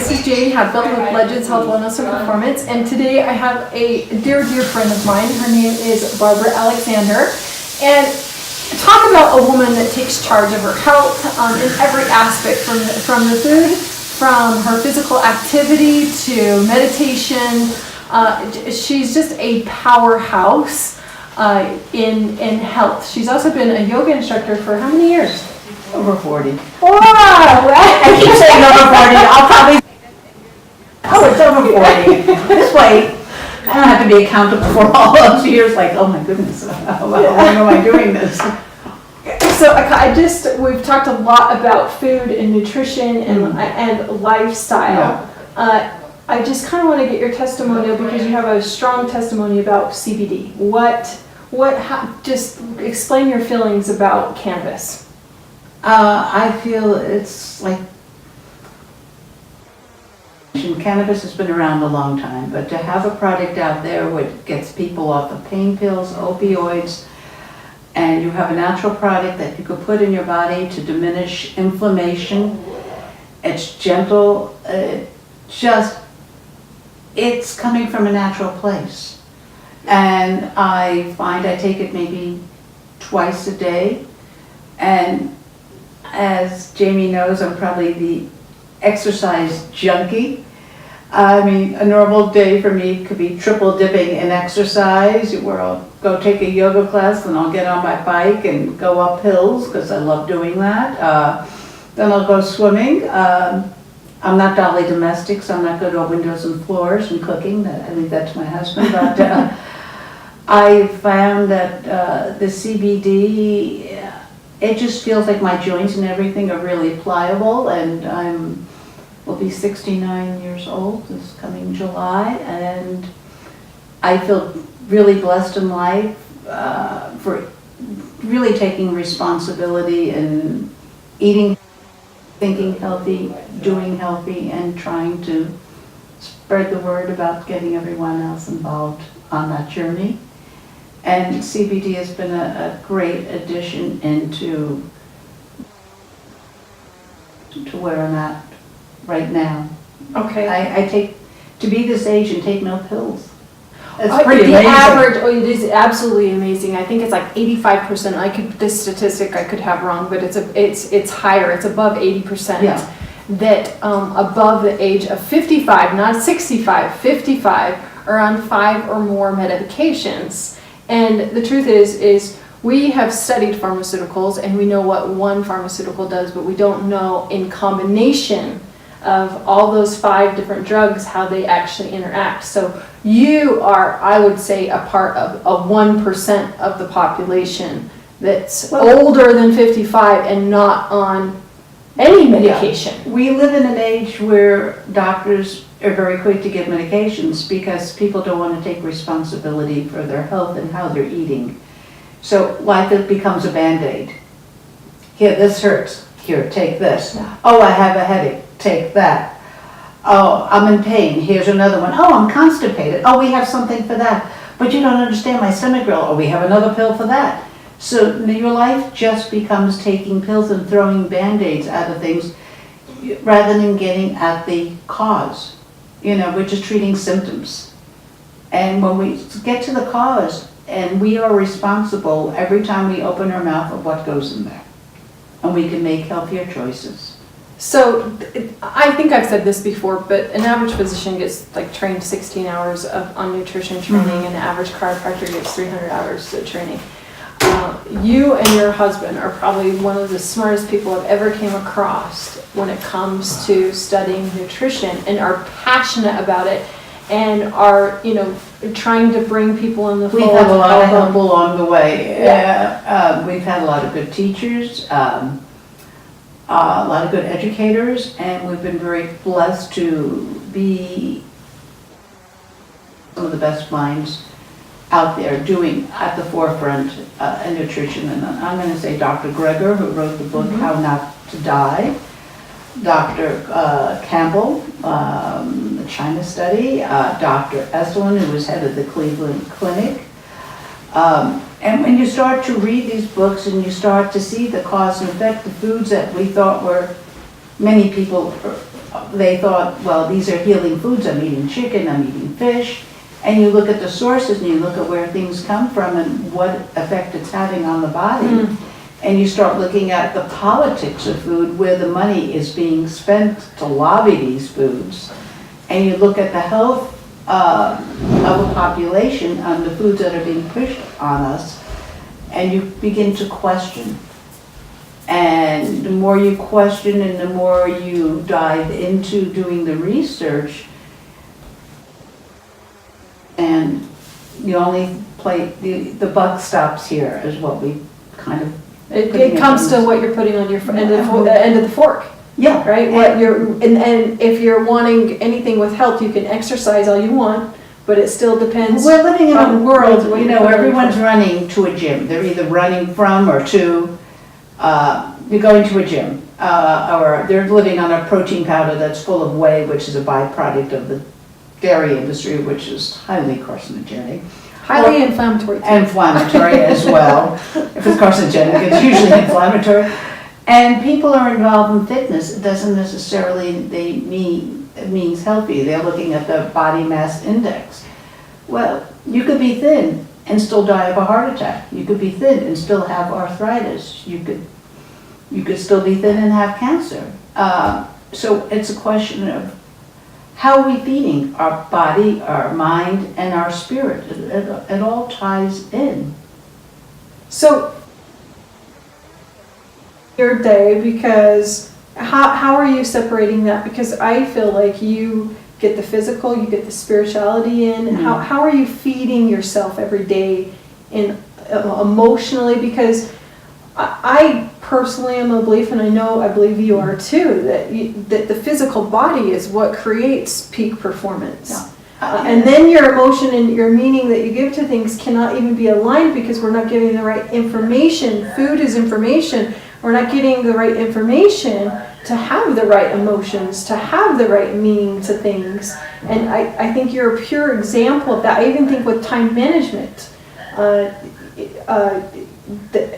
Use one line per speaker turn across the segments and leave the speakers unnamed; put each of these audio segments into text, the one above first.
this is Jamie Hadfield with Legends Health, Wellness, and Performance, and today I have a dear friend of mine. Her name is Barbara Alexander, and talk about a woman that takes charge of her health in every aspect, from the food, from her physical activity to meditation. She's just a powerhouse in health. She's also been a yoga instructor for how many years?
Over 40.
Wow!
I keep saying over 40. I'll probably. Oh, it's over 40. This way, I don't have to be accountable for all those years. Like, oh my goodness, how long am I doing this?
So we've talked a lot about food and nutrition and lifestyle.
Yeah.
I just kind of want to get your testimonial because you have a strong testimony about CBD. Just explain your feelings about cannabis.
I feel it's like cannabis has been around a long time, but to have a product out there which gets people off of pain pills, opioids, and you have a natural product that you could put in your body to diminish inflammation. It's gentle, it's coming from a natural place. And I find I take it maybe twice a day, and as Jamie knows, I'm probably the exercise junkie. I mean, a normal day for me could be triple dipping in exercise, where I'll go take a yoga class, then I'll get on my bike and go up hills, because I love doing that. Then I'll go swimming. I'm not Dolly Domestic, so I'm not good at windows and floors and cooking. I leave that to my husband. But I found that the CBD, it just feels like my joints and everything are really pliable, and will be 69 years old this coming July, and I feel really blessed in life for really taking responsibility and eating, thinking healthy, doing healthy, and trying to spread the word about getting everyone else involved on that journey. And CBD has been a great addition into where I'm at right now.
Okay.
I take, to be this age and take no pills. That's pretty
the
amazing.
average, it is absolutely amazing. I think it's like 85%. This statistic I could have wrong, but it's higher. It's above 80%.
Yeah.
That above the age of 55, not 65, 55, are on 5 or more medications. And the truth is we have studied pharmaceuticals, and we know what one pharmaceutical does, but we don't know in combination of all those 5 different drugs how they actually interact. So you are, I would say, a part of a 1% of the population that's older than 55 and not on any medication.
Yeah. We live in an age where doctors are very quick to give medications because people don't want to take responsibility for their health and how they're eating. So life becomes a Band-Aid. Here, this hurts. Here, take this. Oh, I have a headache. Take that. Oh, I'm in pain. Here's another one. Oh, I'm constipated. Oh, we have something for that. But you don't understand my stomach grill. Oh, we have another pill for that. So your life just becomes taking pills and throwing Band-Aids out of things rather than getting at the cause. You know, we're just treating symptoms. And when we get to the cause, and we are responsible every time we open our mouth of what goes in there. And we can make healthier choices.
So I think I've said this before, but an average physician gets trained 16 hours on nutrition training, and an average chiropractor gets 300 hours of training. You and your husband are probably one of the smartest people I've ever came across when it comes to studying nutrition, and are passionate about it, and are, trying to bring people in the fold.
We've had a lot of help along the way. Yeah. We've had a lot of good teachers, a lot of good educators, and we've been very blessed to be some of the best minds out there doing at the forefront in nutrition. And I'm going to say Dr. Greger, who wrote the book How Not to Die, Dr. Campbell, the China study, Dr. Esselin, who was head of the Cleveland Clinic. And when you start to read these books and you start to see the cause and effect, the foods that we thought were, many people they thought, well, these are healing foods, I'm eating chicken, I'm eating fish. And you look at the sources and you look at where things come from and what effect it's having on the body. And you start looking at the politics of food, where the money is being spent to lobby these foods. And you look at the health of a population on the foods that are being pushed on us, and you begin to question. And the more you question and the more you dive into doing the research, and the only play, the buck stops here is what we kind of.
It comes to what you're putting on your end of the fork.
Yeah.
Right? What you're, and if you're wanting anything with health, you can exercise all you want, but it still depends.
We're living in a
on
world,
what
you
you're
know,
putting
everyone's
for.
running to a gym. They're either running from or to, you're going to a gym. Or they're living on a protein powder that's full of whey, which is a byproduct of the dairy industry, which is highly carcinogenic.
Highly inflammatory too.
Inflammatory as well. If it's carcinogenic, it's usually inflammatory. And people are involved in fitness. It doesn't necessarily it means healthy. They're looking at the body mass index. Well, you could be thin and still die of a heart attack. You could be thin and still have arthritis. You could still be thin and have cancer. So it's a question of how are we feeding our body, our mind, and our spirit. It all ties in.
So your day, because how are you separating that? Because I feel like you get the physical, you get the spirituality in.
Mm-hmm.
How are you feeding yourself every day in emotionally? Because I personally am a belief, and I believe you are too, that the physical body is what creates peak performance.
Yeah.
And then your emotion and your meaning that you give to things cannot even be aligned because we're not giving the right information. Food is information. We're not getting the right information to have the right emotions, to have the right meaning to things. And I think you're a pure example of that. I even think with time management,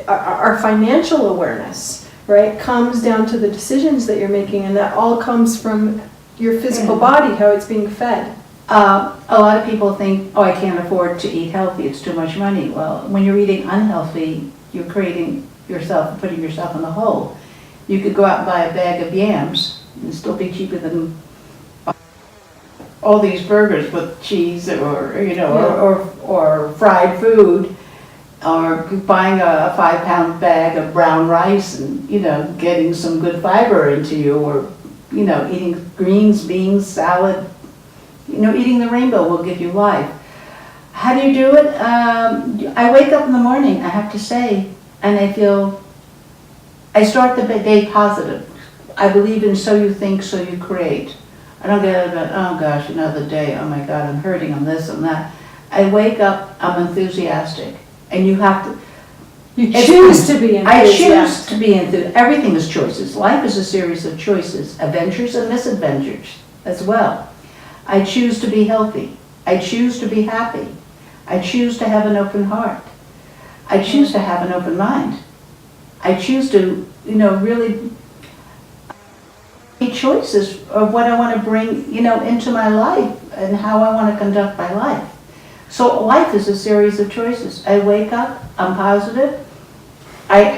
our financial awareness, right, comes down to the decisions that you're making, and that all comes from your physical body, how it's being fed.
A lot of people think, oh, I can't afford to eat healthy, it's too much money. Well, when you're eating unhealthy, you're creating yourself, putting yourself in the hole. You could go out and buy a bag of yams and still be cheaper than all these burgers with cheese or fried food, or buying a 5-pound bag of brown rice and, getting some good fiber into you, or, eating greens, beans, salad. Eating the rainbow will give you life. How do you do it? I wake up in the morning, I have to say, and I start the day positive. I believe in so you think, so you create. I don't get out of bed, oh gosh, another day, oh my God, I'm hurting, I'm this, I'm that. I wake up, I'm enthusiastic. And you have to...
You choose to be enthusiastic.
I choose to be enthusiastic. Everything is choices. Life is a series of choices, adventures and misadventures as well. I choose to be healthy. I choose to be happy. I choose to have an open heart. I choose to have an open mind. I choose to, really make choices of what I want to bring, into my life and how I want to conduct my life. So life is a series of choices. I wake up, I'm positive.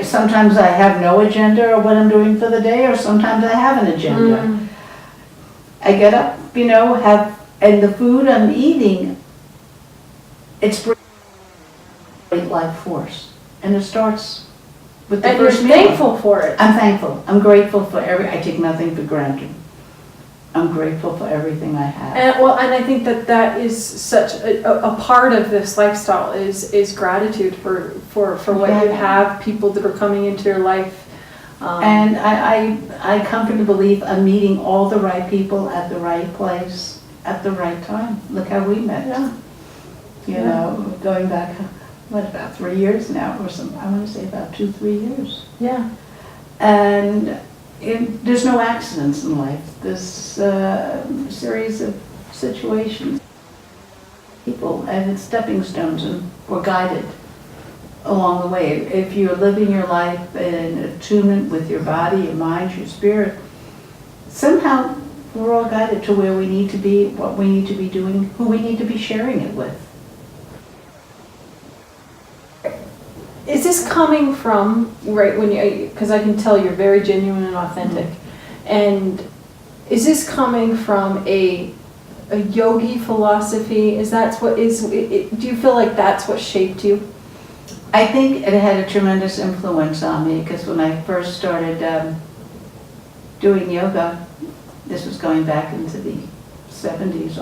Sometimes I have no agenda or what I'm doing for the day, or sometimes I have an agenda. I get up, and the food I'm eating, it's great life force. And it starts with the first meal.
And you're thankful for it.
I'm thankful. I'm grateful for I take nothing for granted. I'm grateful for everything I have.
And I think that is such a part of this lifestyle is gratitude for what you have, people that are coming into your life.
And I come to the belief I'm meeting all the right people at the right place at the right time. Look how we met.
Yeah.
Going back, about 3 years now, or some, I want to say about 2-3 years.
Yeah.
And there's no accidents in life. There's a series of situations, people, and it's stepping stones, and we're guided along the way. If you're living your life in attunement with your body, your mind, your spirit, somehow we're all guided to where we need to be, what we need to be doing, who we need to be sharing it with.
Is this coming from, right, when you, because I can tell you're very genuine and authentic, and is this coming from a yogi philosophy? Is that what is, do you feel like that's what shaped you?
I think it had a tremendous influence on me, because when I first started doing yoga, this was going back into the 70s.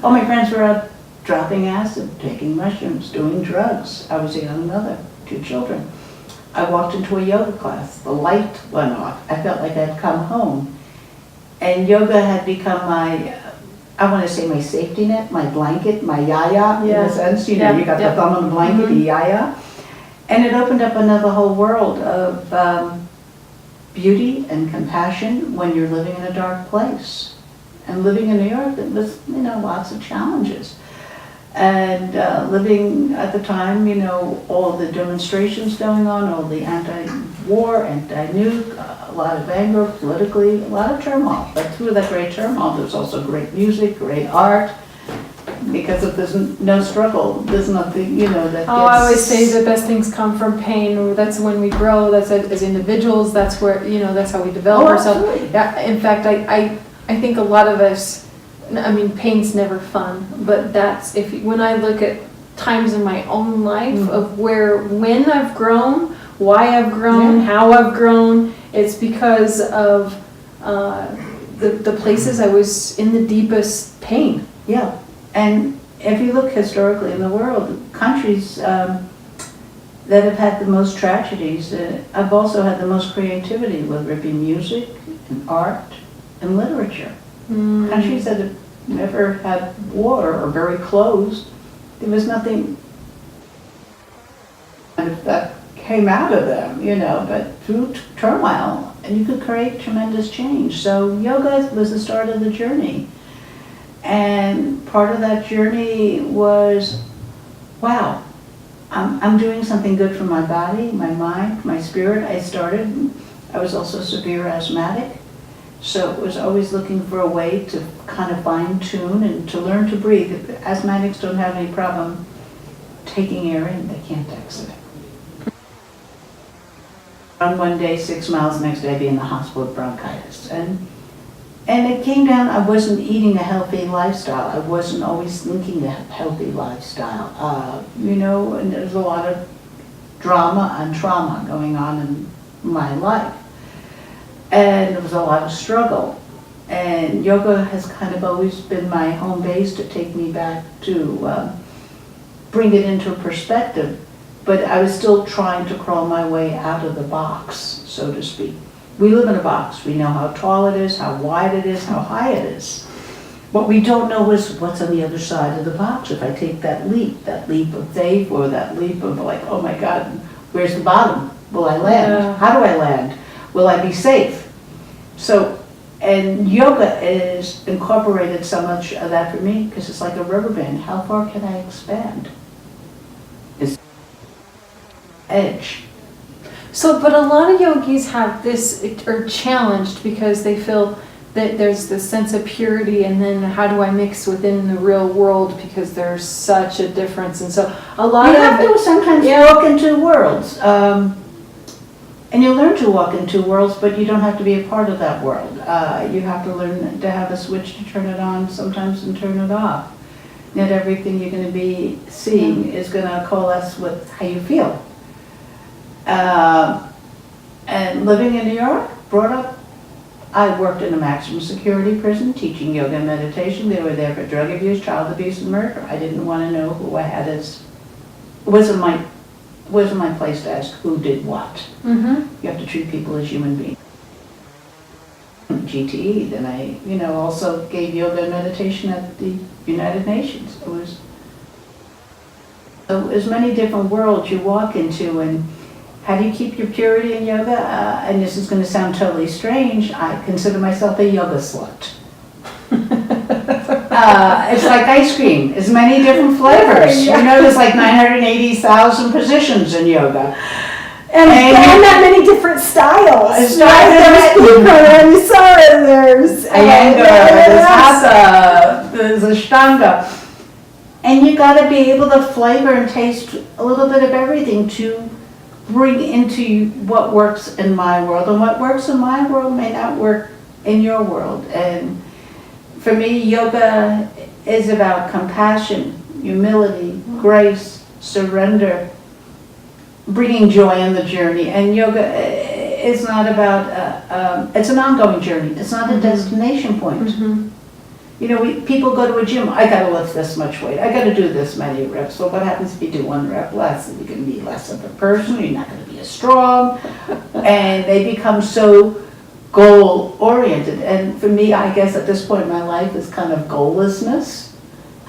All my friends were out dropping acid, taking mushrooms, doing drugs. I was a young mother, 2 children. I walked into a yoga class. The light went off. I felt like I'd come home. And yoga had become my, I want to say my safety net, my blanket, my yaya, in a sense. You know, you got the thumb on the blanket, the yaya. And it opened up another whole world of beauty and compassion when you're living in a dark place. And living in New York, it was, you know, lots of challenges. And living at the time, you know, all the demonstrations going on, all the anti-war, anti-nuke, a lot of anger politically, a lot of turmoil. But through that great turmoil, there's also great music, great art. Because if there's no struggle, there's nothing, you know, that gets...
I always say the best things come from pain. That's when we grow. That's as individuals. That's where, you know, that's how we develop ourselves.
Absolutely.
Yeah. In fact, I think a lot of us, I mean, pain's never fun, but that's, when I look at times in my own life of when I've grown, why I've grown, how I've grown, it's because of the places I was in the deepest pain.
Yeah, and if you look historically in the world, countries that have had the most tragedies have also had the most creativity, whether it be music and art and literature. Countries that have never had war or very closed, there was nothing that came out of them, you know, but through turmoil, and you could create tremendous change. So yoga was the start of the journey. And part of that journey was, wow, I'm doing something good for my body, my mind, my spirit. I was also severe asthmatic. So it was always looking for a way to kind of fine tune and to learn to breathe. Asthmatics don't have any problem taking air in, they can't exit it. Run one day, 6 miles, the next day be in the hospital with bronchitis. And it came down, I wasn't eating a healthy lifestyle. I wasn't always thinking a healthy lifestyle. You know, and there's a lot of drama and trauma going on in my life. And there was a lot of struggle. And yoga has kind of always been my home base to take me back to bring it into perspective. But I was still trying to crawl my way out of the box, so to speak. We live in a box. We know how tall it is, how wide it is, how high it is. What we don't know is what's on the other side of the box. If I take that leap of faith or that leap of like, oh my God, where's the bottom? Will I land?
Yeah.
How do I land? Will I be safe? So, and yoga is incorporated so much of that for me because it's like a rubber band. How far can I expand? It's edge.
So, but a lot of yogis have this, are challenged because they feel that there's this sense of purity, and then how do I mix within the real world because there's such a difference. And so a lot
You
of
have to sometimes walk in two worlds. And you learn to walk in two worlds, but you don't have to be a part of that world. You have to learn to have a switch to turn it on sometimes and turn it off. Not everything you're going to be seeing is going to coalesce with how you feel. And living in New York, brought up, I worked in a maximum security prison teaching yoga and meditation. They were there for drug abuse, child abuse, and murder. I didn't want to know who I had as, it wasn't my place to ask who did what. You have to treat people as human beings. GTE, then I, also gave yoga and meditation at the United Nations. It was, so there's many different worlds you walk into, and how do you keep your purity in yoga? And this is going to sound totally strange. I consider myself a yoga slut. It's like ice cream. There's many different flavors.
Yeah.
There's like 980,000 positions in yoga.
And that many different styles. There's there's
Iyengar, there's Hatha, there's Ashtanga. And you gotta be able to flavor and taste a little bit of everything to bring into what works in my world. And what works in my world may not work in your world. And for me, yoga is about compassion, humility, grace, surrender, bringing joy in the journey. And yoga is not about, it's an ongoing journey. It's not a destination point. You know, people go to a gym, I gotta lift this much weight, I gotta do this many reps. Well, what happens if you do one rep less? You're gonna be less of a person, you're not gonna be as strong. And they become so goal-oriented. And for me, I guess at this point in my life is kind of goallessness.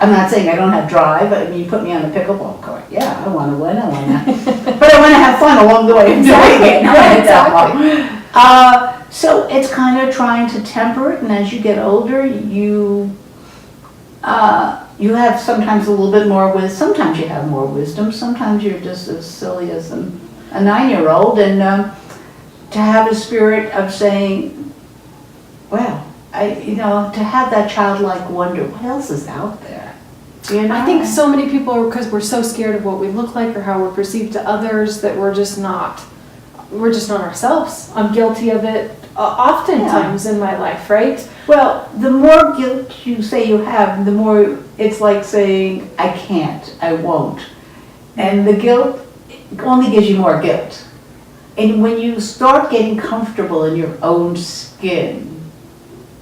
I'm not saying I don't have drive. I mean, you put me on a pickleball court. Yeah, I want to win. I want to, but I want to have fun along the way of doing it. Exactly. So it's kind of trying to temper it. And as you get older, you have sometimes a little bit more wisdom. Sometimes you have more wisdom. Sometimes you're just as silly as a 9-year-old. And to have a spirit of saying, well, to have that childlike wonder, what else is out there? You know?
I think so many people are, because we're so scared of what we look like or how we're perceived to others, that we're just not ourselves. I'm guilty of it oftentimes in my life, right?
Well, the more guilt you say you have, the more it's like saying, I can't, I won't. And the guilt only gives you more guilt. And when you start getting comfortable in your own skin,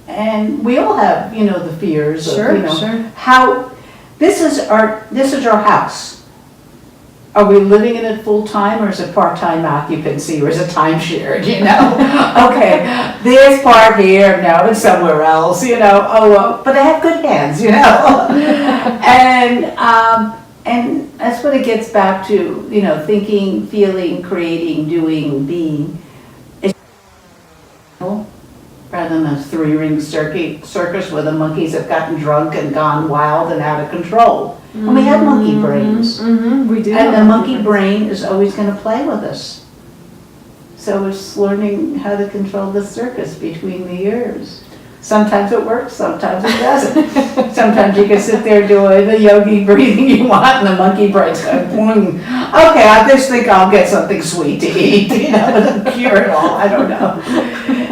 and we all have, the fears of, how, this is our house. Are we living in it full time, or is it part-time occupancy, or is it timeshare, Okay, this part here, no, it's somewhere else, but I have good hands, And that's what it gets back to, thinking, feeling, creating, doing, being. Rather than a 3-ring circus where the monkeys have gotten drunk and gone wild and out of control. And we have monkey brains.
We do.
And the monkey brain is always going to play with us. So it's learning how to control the circus between the ears. Sometimes it works, sometimes it doesn't. Sometimes you can sit there doing the yogi breathing you want, and the monkey brain's going, boing. Okay, I just think I'll get something sweet to eat, to cure it all. I don't know.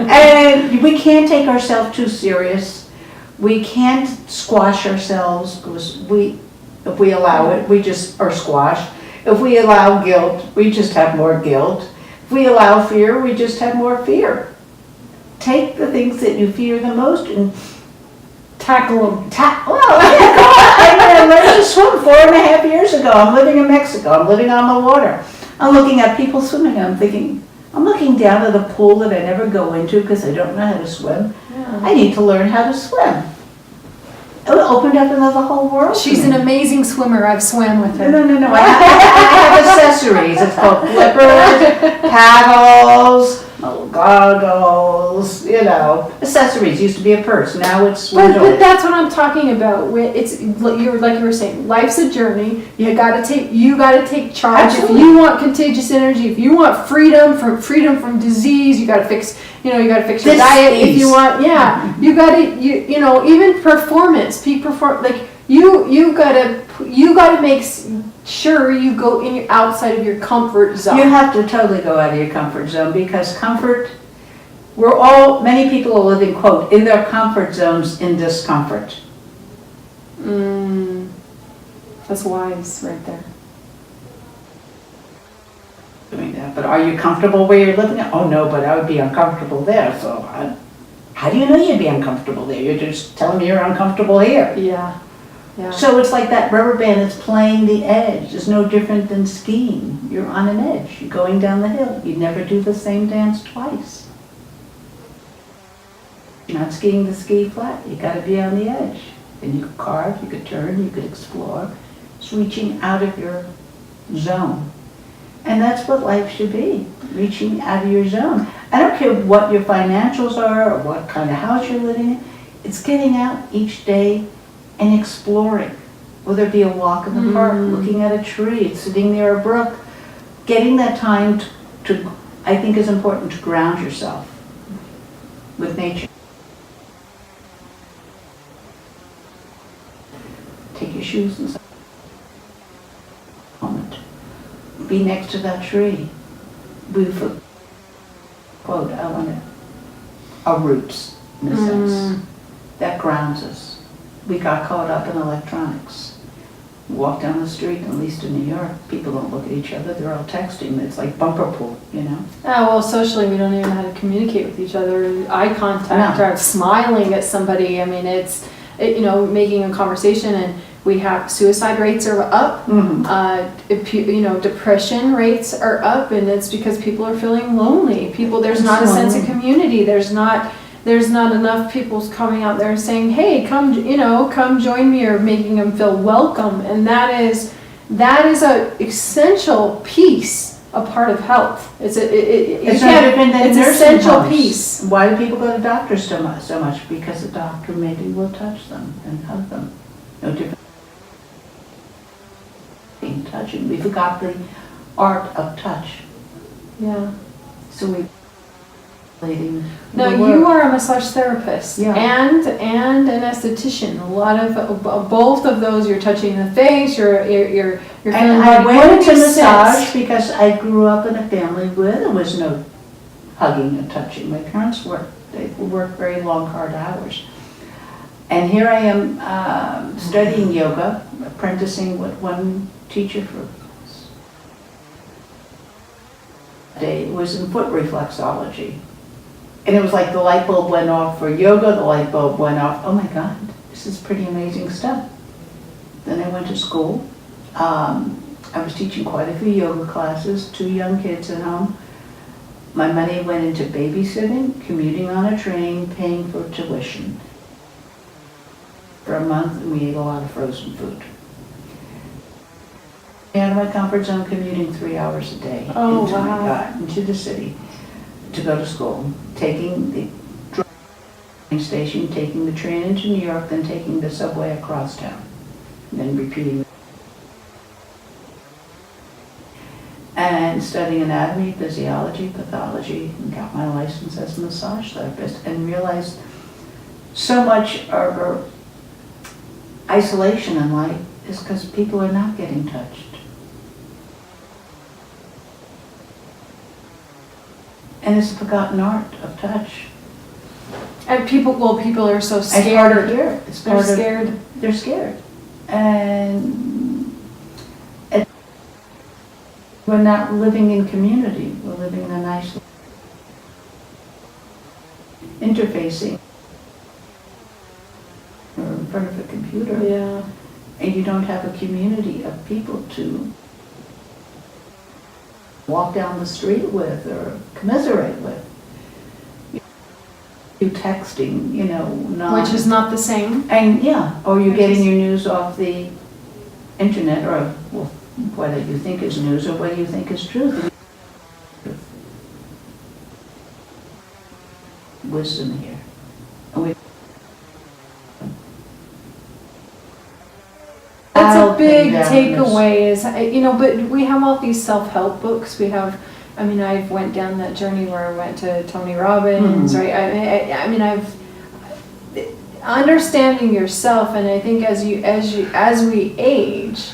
And we can't take ourselves too serious. We can't squash ourselves, because if we allow it, we just are squashed. If we allow guilt, we just have more guilt. If we allow fear, we just have more fear. Take the things that you fear the most and
tackle them.
I learned to swim 4.5 years ago. I'm living in Mexico. I'm living on the water. I'm looking at people swimming. I'm thinking, I'm looking down at a pool that I never go into because I don't know how to swim. Yeah. I need to learn how to swim. It opened up another whole world.
She's an amazing swimmer. I've swam with her.
No. I have accessories. It's called flippers, paddles, goggles, accessories. Used to be a purse. Now it's
but that's what I'm talking about. It's like you were saying, life's a journey. You got to take charge.
Absolutely.
If you want contagious energy, if you want freedom from disease, you got to fix your diet. If you want, you got to even performance, peak performance. Like you got to make sure you go outside of your comfort zone.
You have to totally go out of your comfort zone, because comfort, many people are living, quote, in their comfort zones in discomfort.
That's wise right there.
Doing that, but are you comfortable where you're living? Oh no, but I would be uncomfortable there. So how do you know you'd be uncomfortable there? You're just telling me you're uncomfortable here.
Yeah.
So it's like that rubber band that's playing the edge. It's no different than skiing. You're on an edge. You're going down the hill. You never do the same dance twice. You're not skiing the ski flat. You got to be on the edge. And you could carve, you could turn, you could explore. It's reaching out of your zone. And that's what life should be, reaching out of your zone. I don't care what your financials are or what kind of house you're living in. It's getting out each day and exploring, whether it be a walk in the park, looking at a tree, sitting near a brook, getting that time I think it's important to ground yourself with nature. Take your shoes and moment. Be next to that tree. Quote, I want it, our roots, in a sense. That grounds us. We got caught up in electronics. Walk down the street, at least in New York, people don't look at each other, they're all texting. It's like bumper pool, you know?
Well, socially, we don't even know how to communicate with each other. Eye contact, or smiling at somebody. I mean, making a conversation, and we have suicide rates are up. Depression rates are up, and it's because people are feeling lonely. There's not a sense of community. There's not enough people coming out there saying, "Hey, come join me," or making them feel welcome. And that is a essential piece, a part of health. It's essential piece.
Why do people go to doctors so much? Because the doctor maybe will touch them and hug them. No different. Touching. We forgot the art of touch.
Yeah.
So we.
Now you are a massage therapist,
yeah,
and an esthetician. A lot of both of those. You're touching the face. You're feeling.
And I went into massage because I grew up in a family where there was no hugging and touching. My parents worked very long, hard hours. And here I am studying yoga, apprenticing with one teacher for a day. It was in foot reflexology. And it was like the light bulb went off for yoga, the light bulb went off. Oh my God, this is pretty amazing stuff. Then I went to school. I was teaching quite a few yoga classes, 2 young kids at home. My money went into babysitting, commuting on a train, paying for tuition. For a month, we ate a lot of frozen food. Out of my comfort zone, commuting 3 hours a day into the city to go to school, taking the train station, taking the train into New York, then taking the subway across town, and then repeating. And studying anatomy, physiology, pathology, and got my license as a massage therapist, and realized so much of our isolation in life is because people are not getting touched. And it's a forgotten art of touch.
And people are so scared.
It's hard to hear.
They're scared.
They're scared. And we're not living in community. We're living in a nice interfacing or in front of a computer.
Yeah.
And you don't have a community of people to walk down the street with or commiserate with. You texting,
which is not the same.
And or you're getting your news off the internet, or whether you think is news or whether you think is truth. Wisdom here. And
that's a big takeaway is, but we have all these self-help books. We have, I went down that journey where I went to Tony Robbins, right? I've understanding yourself, and I think as we age,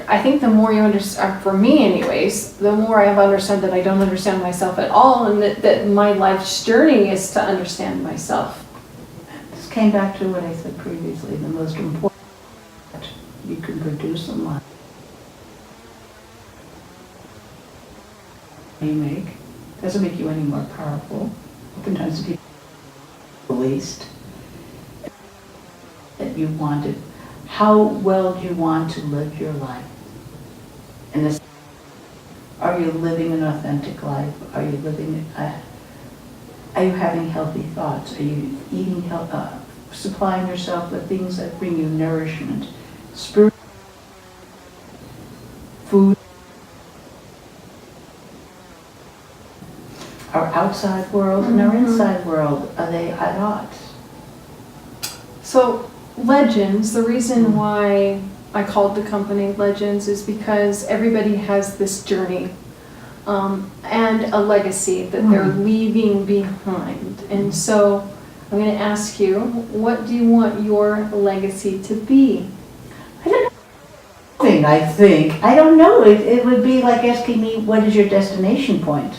I think the more you understand, for me anyways, the more I have understood that I don't understand myself at all, and that my life's journey is to understand myself.
This came back to what I said previously, the most important you can produce in life. You make doesn't make you any more powerful. Oftentimes people least that you wanted. How well do you want to live your life? And this, are you living an authentic life? Are you living? Are you having healthy thoughts? Are you eating supplying yourself with things that bring you nourishment? Spiritual food, our outside world and our inside world, are they at odds?
So Legends, the reason why I called the company Legends is because everybody has this journey. and a legacy that they're leaving behind. And so I'm going to ask you, what do you want your legacy to be?
I don't know. I think. I don't know. It would be like asking me, what is your destination point?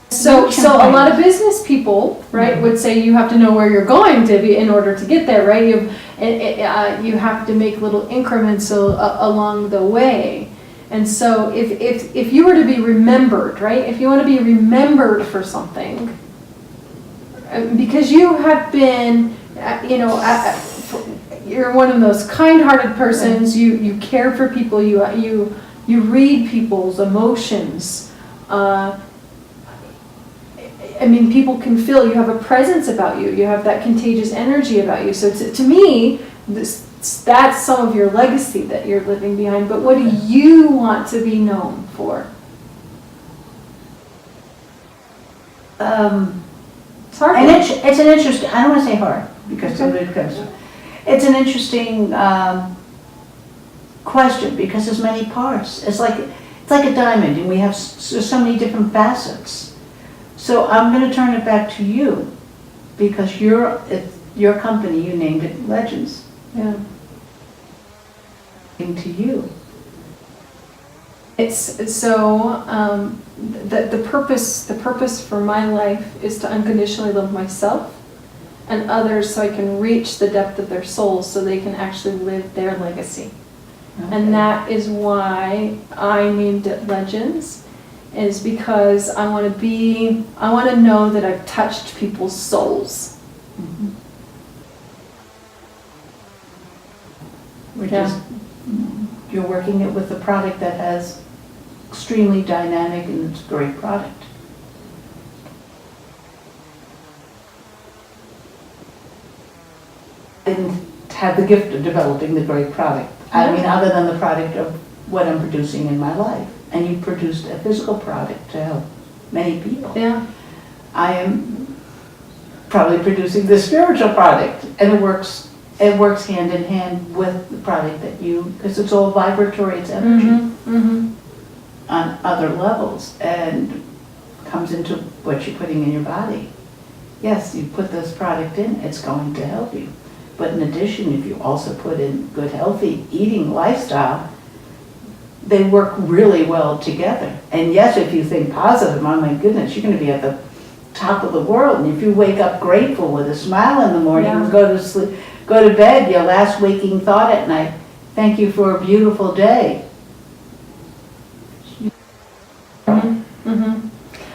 So a lot of business people, right, would say you have to know where you're going to be in order to get there, right? You have to make little increments along the way. And so if you were to be remembered, right, if you want to be remembered for something, because you have been, you're one of those kind-hearted persons, you care for people, you read people's emotions, people can feel you have a presence about you. You have that contagious energy about you. So to me, that's some of your legacy that you're living behind. But what do you want to be known for? It's hard.
And it's an interesting, I don't want to say hard, because it's an interesting question, because there's many parts. It's like a diamond, and we have so many different facets. So I'm going to turn it back to you, because your company, you named it Legends.
Yeah.
To you.
It's so the purpose for my life is to unconditionally love myself and others, so I can reach the depth of their souls, so they can actually live their legacy. Okay. And that is why I named it Legends. Is because I want to know that I've touched people's souls.
Mm-hmm. Which is, you're working it with a product that has extremely dynamic, and it's a great product. I didn't have the gift of developing the great product. I mean, other than the product of what I'm producing in my life. And you produced a physical product to help many people.
Yeah.
I am probably producing the spiritual product, and it works hand in hand with the product that because it's all vibratory, it's energy on other levels, and comes into what you're putting in your body. Yes, you put this product in, it's going to help you. But in addition, if you also put in good, healthy eating lifestyle, they work really well together. And yes, if you think positive, oh my goodness, you're going to be at the top of the world. And if you wake up grateful with a smile in the morning, and go to sleep, go to bed, your last waking thought at night, thank you for a beautiful day.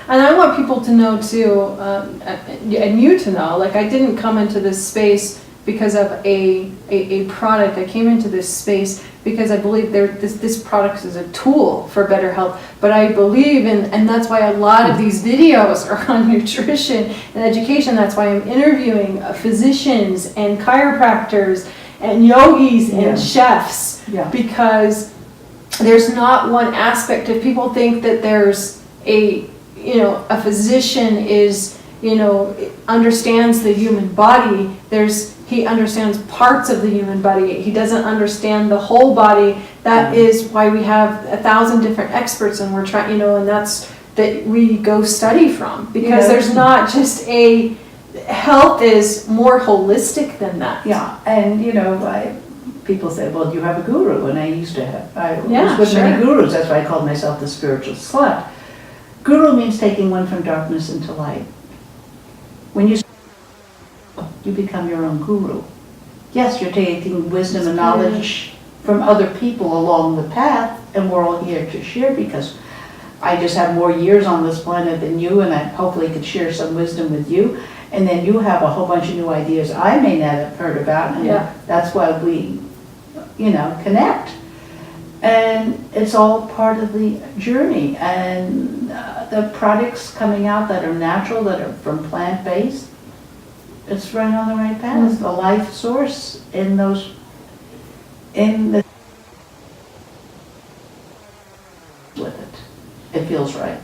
And I want people to know too, and you to know, like, I didn't come into this space because of a product. I came into this space because I believe this product is a tool for better health. But I believe in, and that's why a lot of these videos are on nutrition and education. That's why I'm interviewing physicians and chiropractors and yogis and chefs, because there's not one aspect. If people think that there's a physician is, understands the human body, he understands parts of the human body. He doesn't understand the whole body. That is why we have 1,000 different experts, and we're trying, and that's that we go study from, because there's not just health is more holistic than that.
Yeah, and people say, well, you have a guru, and I was with many gurus. That's why I called myself the spiritual slut. Guru means taking one from darkness into light. When you become your own guru. Yes, you're taking wisdom and knowledge from other people along the path, and we're all here to share, because I just have more years on this planet than you, and I hopefully could share some wisdom with you, and then you have a whole bunch of new ideas I may not have heard about, and that's why we, connect. And it's all part of the journey, and the products coming out that are natural, that are from plant-based, it's right on the right path. It's the life source in the with it. It feels right.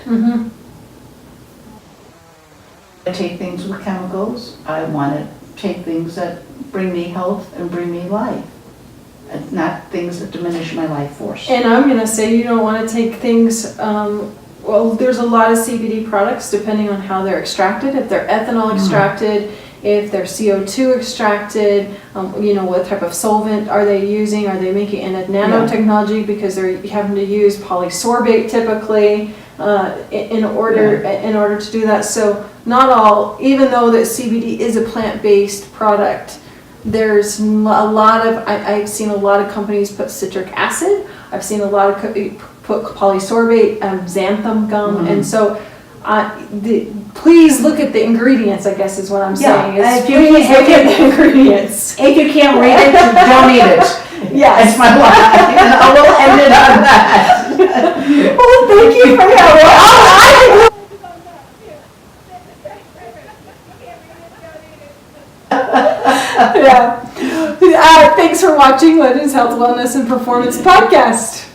I take things with chemicals. I want to take things that bring me health and bring me life. And not things that diminish my life force.
And I'm gonna say you don't wanna take things, well, there's a lot of CBD products depending on how they're extracted. If they're ethanol extracted, if they're CO2 extracted, what type of solvent are they using? Are they making it in nanotechnology because they're having to use polysorbate typically in order to do that? So not all, even though that CBD is a plant-based product, there's a lot of, I've seen a lot of companies put citric acid. I've seen a lot of put polysorbate, xanthan gum, and so please look at the ingredients, I guess is what I'm saying. Is please look at the ingredients.
If you can't read it, don't eat it.
Yes.
That's my line. And I will end it on that.
Well, thank you for thanks for watching London's Health, Wellness, and Performance Podcast.